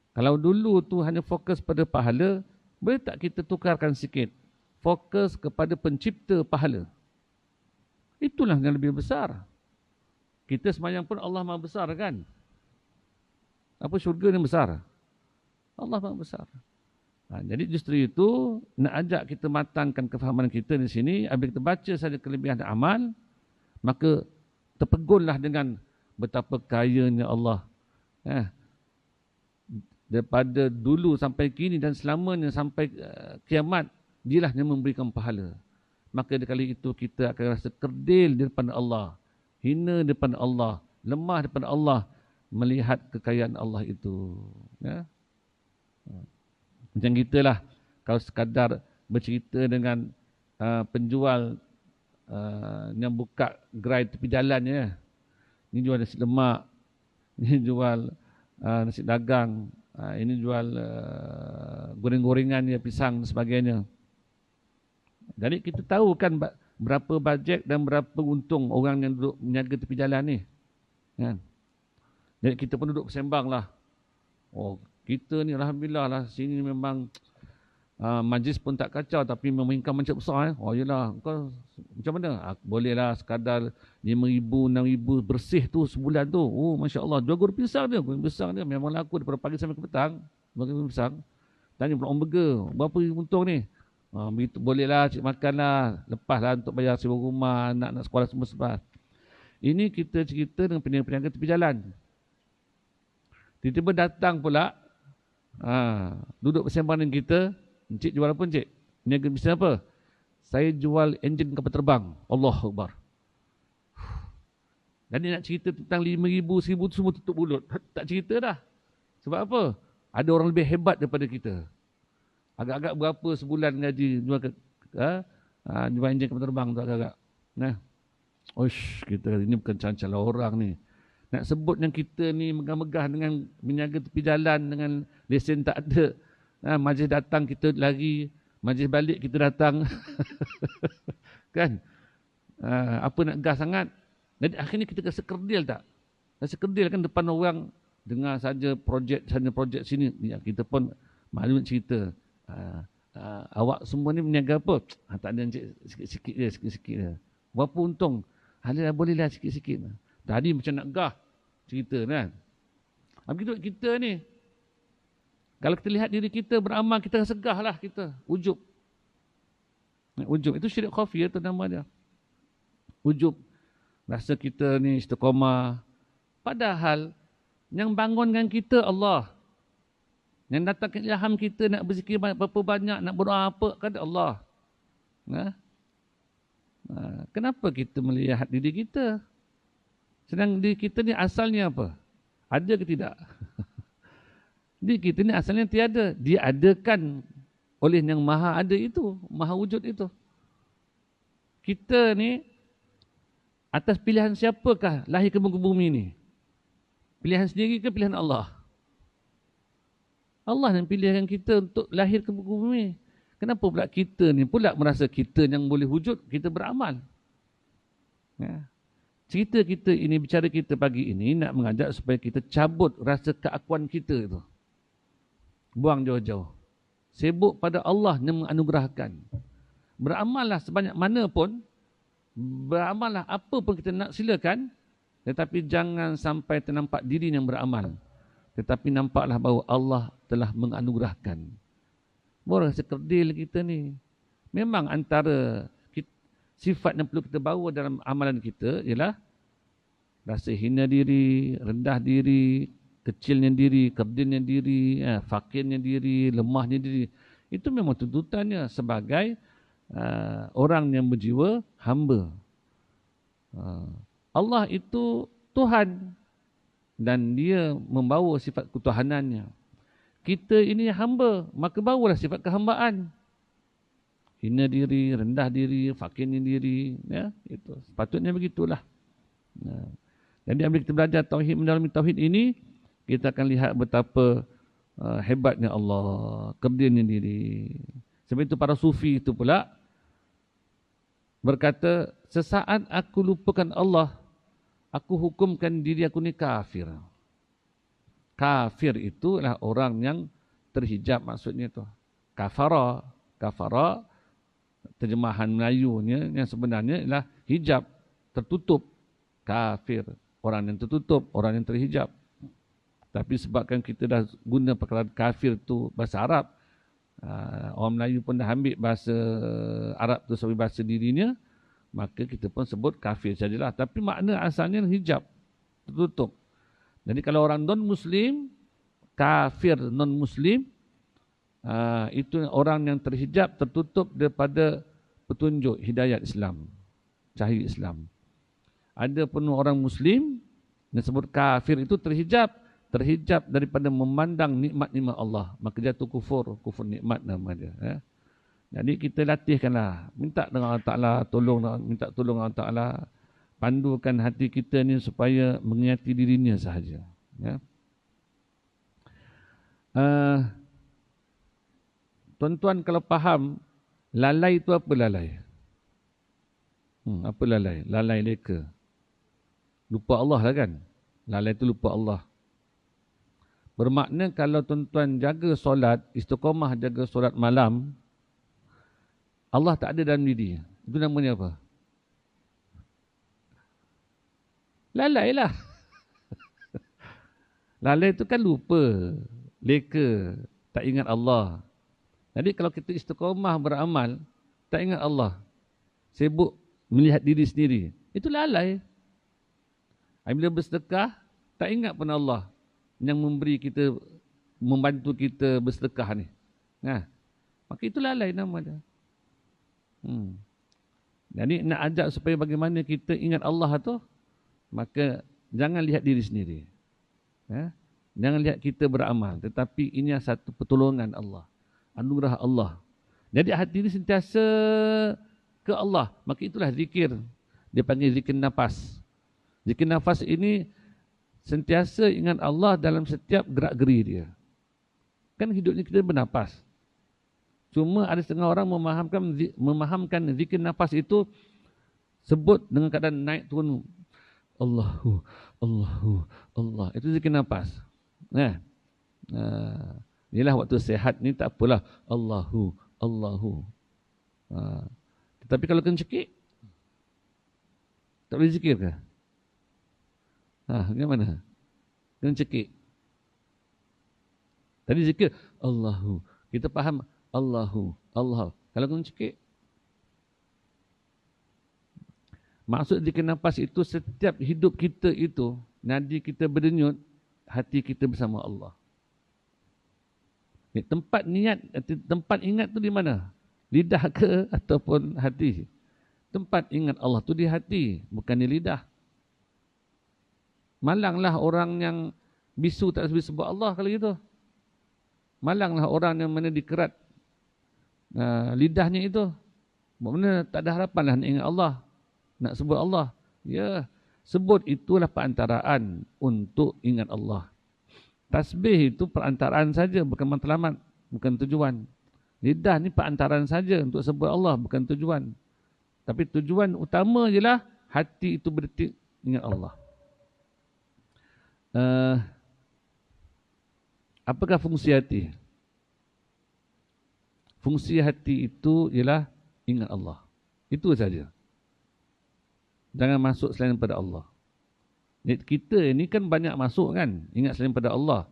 Kalau dulu tu hanya fokus pada pahala, boleh tak kita tukarkan sikit? Fokus kepada pencipta pahala. Itulah yang lebih besar. Kita sembahyang pun Allah Maha Besar kan? Apa syurga yang besar? Allah Maha Besar. Jadi justru itu nak ajak kita matangkan kefahaman kita di sini. Apabila kita baca saja kelebihan amal, maka terpegunlah dengan betapa kayanya Allah. Daripada dulu sampai kini dan selamanya sampai kiamat, dialah yang memberikan pahala. Maka di kali itu kita akan rasa kerdil di depan Allah, hina di depan Allah, lemah di depan Allah, melihat kekayaan Allah itu. Macam kita lah, kalau sekadar bercerita dengan penjual yang buka gerai tepi jalan, ni jual nasi lemak, ni jual nasi dagang, ini jual goreng-gorengan, pisang dan sebagainya. Jadi kita tahu kan berapa bajet dan berapa untung orang yang duduk menjaga tepi jalan ni. Jadi kita pun duduk bersembang lah. Oh, kita ni alhamdulillah lah, sini memang majlis pun tak kacau, tapi memang income macam besar. Oh yelah, kau macam mana? Bolehlah sekadar 5,000, 6,000 bersih tu sebulan tu. Oh Masya Allah, jual goreng pisang dia memang laku daripada pagi sampai ke petang. Goreng pisang. Tanya pula orang burger, berapa untung ni? Begitu, bolehlah cik makan lah, lepas lah untuk bayar sewa rumah, nak sekolah semua sebab. Ini kita cerita dengan peniaga-peniaga tepi jalan. Tiba-tiba datang pula, duduk bersembang dengan kita. Encik jual apa encik? Niaga bisnes apa? Saya jual enjin kapal terbang. Allahu Akbar. Dan dia nak cerita tentang 5,000, 1,000 tu semua tutup mulut. Tak cerita dah. Sebab apa? Ada orang lebih hebat daripada kita. Agak-agak berapa sebulan gaji jual enjin kapal terbang tu agak-agak. Nah. Oish, kita ini bukan cancala orang ni. Nak sebut yang kita ni megah-megah dengan menjaga tepi jalan dengan lesen tak ada. Majlis datang kita lari, majlis balik kita datang. Kan? Apa nak gas sangat? Jadi akhirnya kita rasa kerdil tak? Rasa kerdil kan depan orang, dengar saja projek sana projek sini. Ya, kita pun malu nak cerita. Awak semua ni berniaga apa? Tak ada encik, sikit-sikit je, sikit-sikit je. Berapa untung? Hala bolehlah sikit-sikit. Tadi macam nak gah cerita kan. Begitu kita ni. Kalau kita lihat diri kita beramal, kita segah lah kita. Ujub. Ujub. Itu syirik khafi itu nama dia. Ujub. Rasa kita ni istiqamah. Padahal yang bangunkan kita Allah. Yang datangkan ilham kita nak berzikir berapa banyak, nak berdoa apa, kan Allah. Kenapa kita melihat diri kita? Sedang diri kita ni asalnya apa? Ada ke tidak? Diri kita ni asalnya tiada. Diadakan oleh yang maha ada itu. Maha wujud itu. Kita ni atas pilihan siapakah lahir ke muka bumi ni? Pilihan sendiri ke pilihan Allah? Allah yang pilihkan kita untuk lahir ke muka bumi. Kenapa pula kita ni pula merasa kita yang boleh wujud, kita beramal? Cerita kita ini, bicara kita pagi ini nak mengajak supaya kita cabut rasa keakuan kita itu. Buang jauh-jauh. Sibuk pada Allah yang menganugerahkan. Beramallah sebanyak mana pun, beramallah apa pun kita nak, silakan. Tetapi jangan sampai ternampak diri yang beramal. Tetapi nampaklah bahawa Allah telah menganugerahkan. Orang rasa kerdil kita ni. Memang antara sifat yang perlu kita bawa dalam amalan kita ialah rasa hina diri, rendah diri, kecilnya diri, kerdilnya diri, fakirnya diri, lemahnya diri. Itu memang tuntutannya sebagai orang yang berjiwa hamba. Allah itu Tuhan dan dia membawa sifat ketuhanannya. Kita ini hamba, maka bawalah sifat kehambaan. Hina diri, rendah diri, fakirnya diri, ya, itu. Sepatutnya begitulah. Jadi apabila kita belajar tauhid, mendalami tauhid ini, kita akan lihat betapa hebatnya Allah, kerdilnya diri. Sebab itu para sufi itu pula berkata, sesaat aku lupakan Allah, aku hukumkan diri aku ni kafir. Kafir itu adalah orang yang terhijab, maksudnya tu. Kafara, kafara terjemahan Melayunya yang sebenarnya ialah hijab, tertutup. Kafir, orang yang tertutup, orang yang terhijab. Tapi sebabkan kita dah guna perkataan kafir tu bahasa Arab, orang Melayu pun dah ambil bahasa Arab tu sebagai bahasa dirinya, maka kita pun sebut kafir sajalah. Tapi makna asalnya hijab, tertutup. Jadi kalau orang non-Muslim, kafir non-Muslim, itu orang yang terhijab, tertutup daripada petunjuk hidayat Islam, cahaya Islam. Ada pun orang Muslim yang sebut kafir itu terhijab daripada memandang nikmat-nikmat Allah, maka jatuh kufur nikmat nama dia. Jadi kita latihkanlah, minta dengan Allah Ta'ala, minta tolong Allah Ta'ala, pandukan hati kita ni supaya mengingati dirinya sahaja. Ya. Tuan-tuan kalau faham, lalai itu apa lalai? Apa lalai? Lalai leka. Lupa Allah lah kan? Lalai itu lupa Allah. Bermakna kalau tuan-tuan jaga solat, istiqamah jaga solat malam, Allah tak ada dalam diri. Itu namanya apa? Lalai lah. Lalai itu kan lupa, leka, tak ingat Allah. Jadi kalau kita istiqamah beramal, tak ingat Allah, sibuk melihat diri sendiri, itu lalai. Bila bersedekah, tak ingat pun Allah yang memberi kita, membantu kita bersedekah ni. Maka itu lalai nama dia. Jadi nak ajak supaya bagaimana kita ingat Allah tu, maka jangan lihat diri sendiri. Jangan lihat kita beramal, tetapi ini satu pertolongan Allah, anugerah Allah. Jadi hati ini sentiasa ke Allah, maka itulah zikir. Dia panggil zikir nafas. Zikir nafas ini sentiasa ingat Allah dalam setiap gerak-geri dia. Kan hidup ni kita bernafas. Cuma ada setengah orang memahamkan zikir nafas itu sebut dengan keadaan naik turun. Allahu, Allahu, Allah. Itu zikir nafas. Inilah waktu sehat ni tak apalah. Allahu, Allahu. Tetapi kalau kena cekik, tak boleh zikir ke? Bagaimana? Kena cekik. Tadi zikir Allahu. Kita faham Allahu, Allah. Kalau kena cekik, maksud zikir nafas itu setiap hidup kita itu, nadi kita berdenyut, hati kita bersama Allah. Tempat niat, tempat ingat tu di mana? Lidah ke ataupun hati? Tempat ingat Allah tu di hati, bukan di lidah. Malanglah orang yang bisu tak boleh sebut Allah kalau gitu. Malanglah orang yang mana dikerat lidahnya itu. Maknanya tak ada harapan lah nak ingat Allah, nak sebut Allah. Ya, sebut itulah perantaraan untuk ingat Allah. Tasbih itu perantaraan saja, bukan matlamat, bukan tujuan. Lidah ni perantaraan saja untuk sebut Allah, bukan tujuan. Tapi tujuan utama ialah hati itu berdetik ingat Allah. Apakah fungsi hati? Fungsi hati itu ialah ingat Allah. Itu saja. Jangan masuk selain daripada Allah. Kita ni kan banyak masuk kan, ingat selain daripada Allah.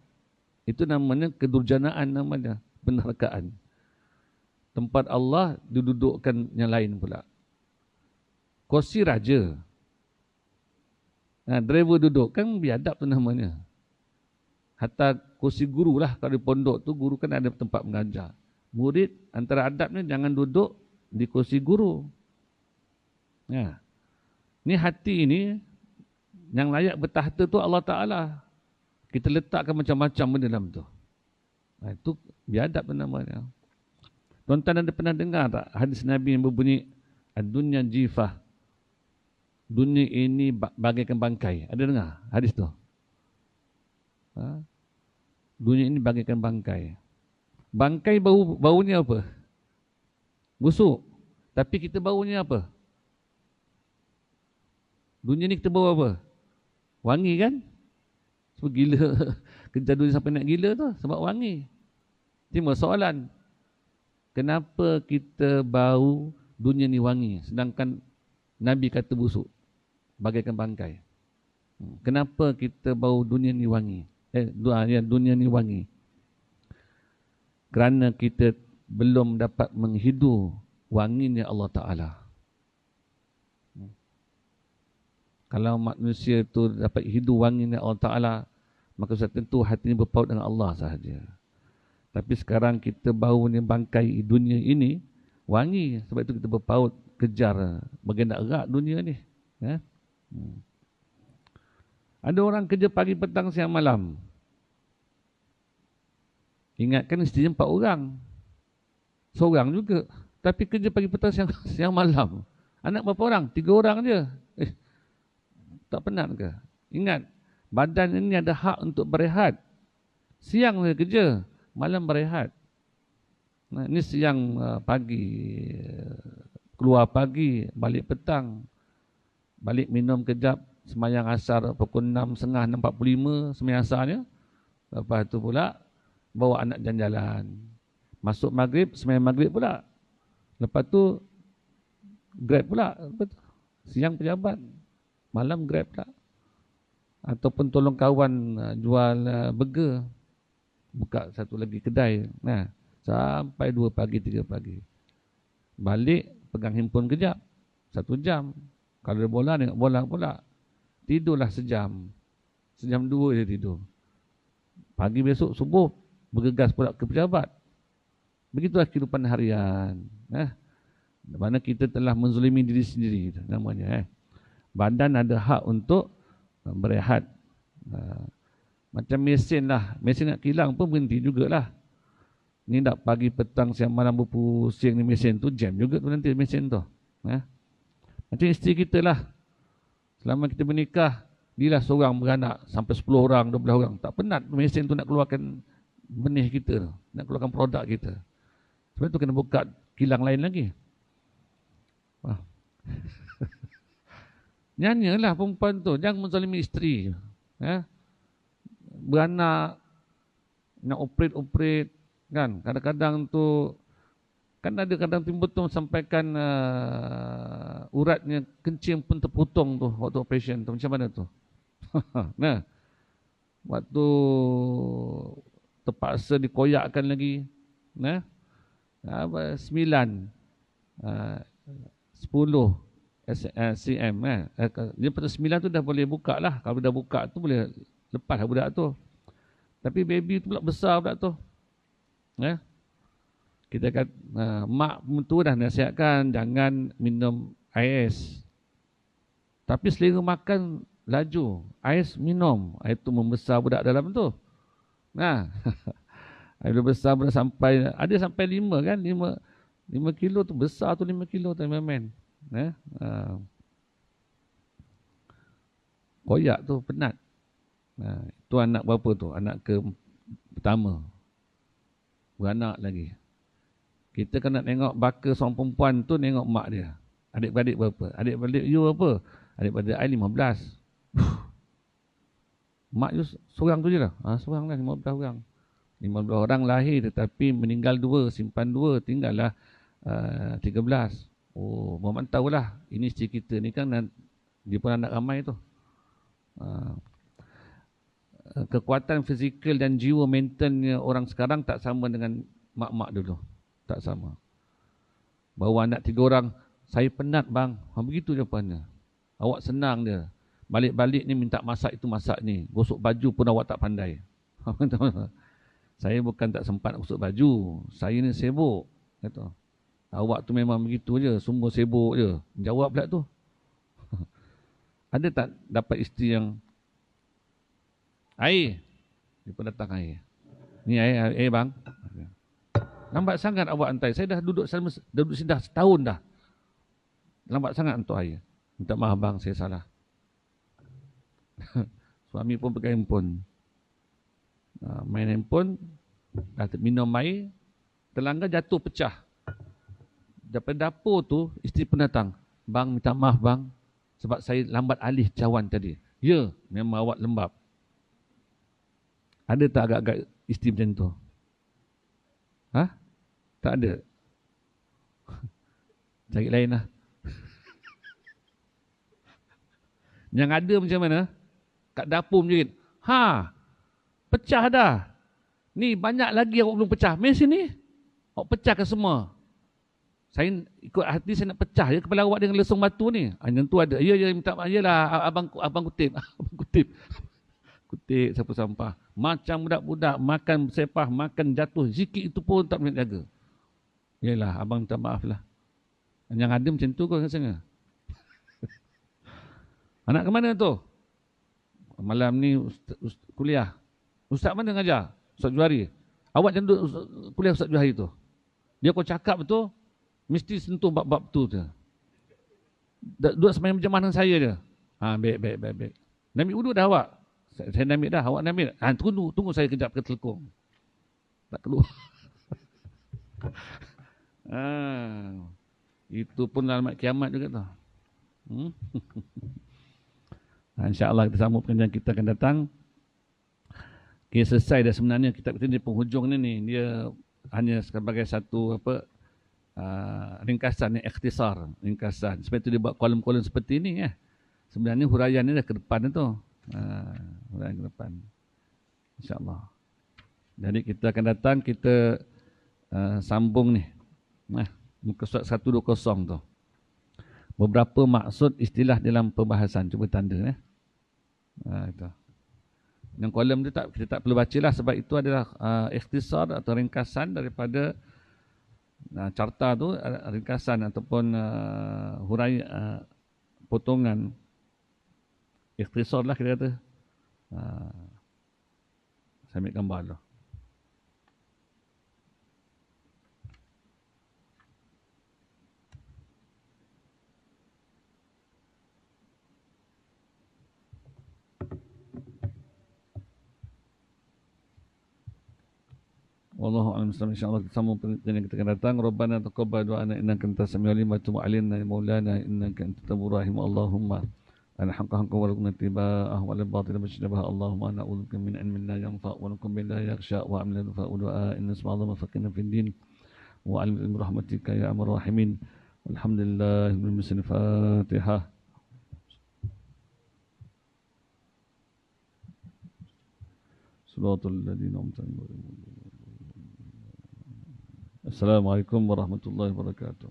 Itu namanya kedurjanaan, namanya penerkaan. Tempat Allah didudukkan yang lain pula. Kursi raja. Driver duduk, kan biadab tu namanya. Hatta kursi guru lah, kalau di pondok tu guru kan ada tempat mengajar. Murid antara adabnya jangan duduk di kursi guru. Ni hati ini yang layak bertahta tu Allah Ta'ala. Kita letakkan macam-macam benda dalam tu. Itu biadab tu namanya. Tuan-tuan ada pernah dengar tak hadis Nabi yang berbunyi ad-dunya jifah, dunia ini bagaikan bangkai? Ada dengar hadis tu? Dunia ini bagaikan bangkai. Bangkai baunya apa? Busuk. Tapi kita baunya apa? Dunia ni kita bau apa? Wangi kan? Sebab gila. Kerja dunia sampai nak gila tu sebab wangi. Cuma soalan, kenapa kita bau dunia ni wangi sedangkan Nabi kata busuk, bagaikan bangkai? Kenapa kita bau dunia ni wangi? Dunia ni wangi. Kerana kita belum dapat menghidu wanginya Allah Ta'ala. Kalau manusia itu dapat hidu wanginya Allah Ta'ala, maka sudah tentu hatinya berpaut dengan Allah sahaja. Tapi sekarang kita baunya bangkai dunia ini wangi, sebab itu kita berpaut kejar bagian nak erat dunia ni. Ada orang kerja pagi, petang, siang, malam. Ingatkan isteri 4 orang. Seorang juga. Tapi kerja pagi, petang, siang, malam. Anak berapa orang? 3 orang je. Tak penat ke? Ingat, badan ini ada hak untuk berehat. Siang dia kerja, malam berehat. Ini siang pagi, keluar pagi, balik petang. Balik minum kejap, semayang asar pukul 6.30, 6.45, semayang asarnya. Lepas tu pula bawa anak jalan-jalan. Masuk maghrib, sembahyang maghrib pula. Lepas tu Grab pula. Siang pejabat, malam Grab pula. Ataupun tolong kawan jual burger. Buka satu lagi kedai. Nah, sampai 2 pagi, 3 pagi. Balik, pegang handphone kejap. 1 jam. Kalau ada bola, tengok bola pula. Tidurlah sejam. Sejam 2 dia tidur. Pagi besok subuh, bergegas pula ke pejabat. Begitulah kehidupan harian. Mana kita telah menzalimi diri sendiri. Namanya. Badan ada hak untuk berehat. Macam mesin lah. Mesin nak kilang pun berhenti jugalah. Ni nak pagi, petang, siang, malam berpusing ni mesin tu, jam juga tu nanti mesin tu. Macam isteri kita lah. Selama kita menikah, dia lah seorang beranak sampai 10 orang, 12 orang. Tak penat mesin tu nak keluarkan benih kita, nak keluarkan produk kita. Sebab tu kena buka kilang lain lagi. Nyanyalah perempuan tu, jangan menzalimi isteri. Beranak, nak operate kan. Kadang-kadang tu, kan ada kadang timbul tu sampaikan uratnya kencing pun terpotong tu waktu operation tu. Macam mana tu? Nah, waktu terpaksa dikoyakkan lagi. 9, 10 cm. Dia pada 9 tu dah boleh buka lah. Kalau dah buka tu boleh lepas lah budak tu. Tapi baby tu pula besar budak tu. Kita kata, mak tu dah nasihatkan jangan minum ais. Tapi selera makan laju. Ais minum. Itu membesar budak dalam tu. Bila besar budak sampai, ada sampai 5 kan. 5 kilo tu besar tu 5 kilo tu men. Koyak tu penat. Itu anak berapa tu? Anak ke pertama. Beranak lagi. Kita kena tengok baka seorang perempuan tu, tengok mak dia. Adik-beradik berapa? Adik-beradik you berapa? Adik-beradik I 15. Mak you seorang tu je lah. Seorang lah, 15 orang. 15 orang lahir tetapi meninggal 2, simpan 2, tinggallah 13. Oh, Muhammad tahulah. Ini isteri kita ni kan, dia pun anak ramai tu. Kekuatan fizikal dan jiwa mentalnya orang sekarang tak sama dengan mak-mak dulu. Tak sama. Bawa anak 3 orang, saya penat bang. Begitu jawapannya. Awak senang dia. Balik-balik ni minta masak itu masak ni. Gosok baju pun awak tak pandai. Saya bukan tak sempat gosok baju. Saya ni sibuk. Kata. Awak tu memang begitu je. Semua sibuk je. Jawab pula tu. Ada tak dapat isteri yang air? Dia pun datang air. Ni air bang. Lambat sangat awak hantar. Saya dah duduk sini dah setahun dah. Lambat sangat untuk air. Minta maaf bang, saya salah. Suami pun pakai handphone. Main handphone, dah minum air, terlanggar jatuh pecah. Daripada dapur tu, isteri pun datang. Bang, minta maaf bang, sebab saya lambat alih cawan tadi. Ya, memang awak lembab. Ada tak agak-agak isteri macam tu? Tak ada. Cari lain lah. Yang ada macam mana? Kat dapur menjerit. Pecah dah. Ni banyak lagi awak belum pecah. Mari sini. Awak pecahkan semua. Saya ikut hati saya nak pecah je kepala awak dengan lesung batu ni. Yang tu ada. Ya, minta maaf. Yalah, abang kutip. Abang kutip. Kutip sapu sampah. Macam budak-budak makan sepah, makan jatuh. Sikit itu pun tak boleh jaga. Yalah, abang minta maaf lah. Yang ada macam tu kau rasanya. Anak ke mana tu? Malam ni kuliah. Ustaz mana ngajar? Ustaz Juhari. Awak jangan duduk kuliah Ustaz Juhari tu. Dia kau cakap betul, mesti sentuh bab-bab tu je. Duduk sembahyang berjemaah dengan saya je. Baik. Namik wudu dah awak? Saya namik dah, awak namik. Tunggu saya kejap ke telekung. Tak keluar. Itu pun alamat kiamat juga tu. InsyaAllah kita sambung pengajian kita akan datang. Okay, selesai dah sebenarnya kitab kita di penghujung ni. Dia hanya sebagai satu ringkasan, ikhtisar, ringkasan. Sebab itu dia buat kolom-kolom seperti ni ya. Sebenarnya huraian ni dah ke depan tu. Huraian ke depan. InsyaAllah. Jadi kita akan datang, kita sambung ni. Muka surat 120 tu. Beberapa maksud istilah dalam perbahasan. Cuba tanda ya. Itu. Yang kolom tu kita tak perlu baca lah sebab itu adalah ikhtisar atau ringkasan daripada carta tu, ringkasan ataupun huraian potongan ikhtisar lah kita kata. Saya ambil gambar dulu. Wallahu a'lam bishawab. Insyaallah kita sambung pertanyaan kita akan datang. Rabbana taqabbal du'ana innaka antas samiul alim wa tub 'alaina ya maulana innaka antat tawwabur rahim. Allahumma ana haqqa haqqa warzuqna ittiba'ah wa al-batila majtanabaha. Allahumma na'udzubika min ilmin la yanfa' wa nakum billahi yakhsha wa amlan fa du'a inna subhanallahi faqina fid din wa 'alim rahmatika ya arhamar rahimin. Alhamdulillah bil muslim Fatihah. Suratul ladzina an'amta 'alaihim. Assalamualaikum warahmatullahi wabarakatuh.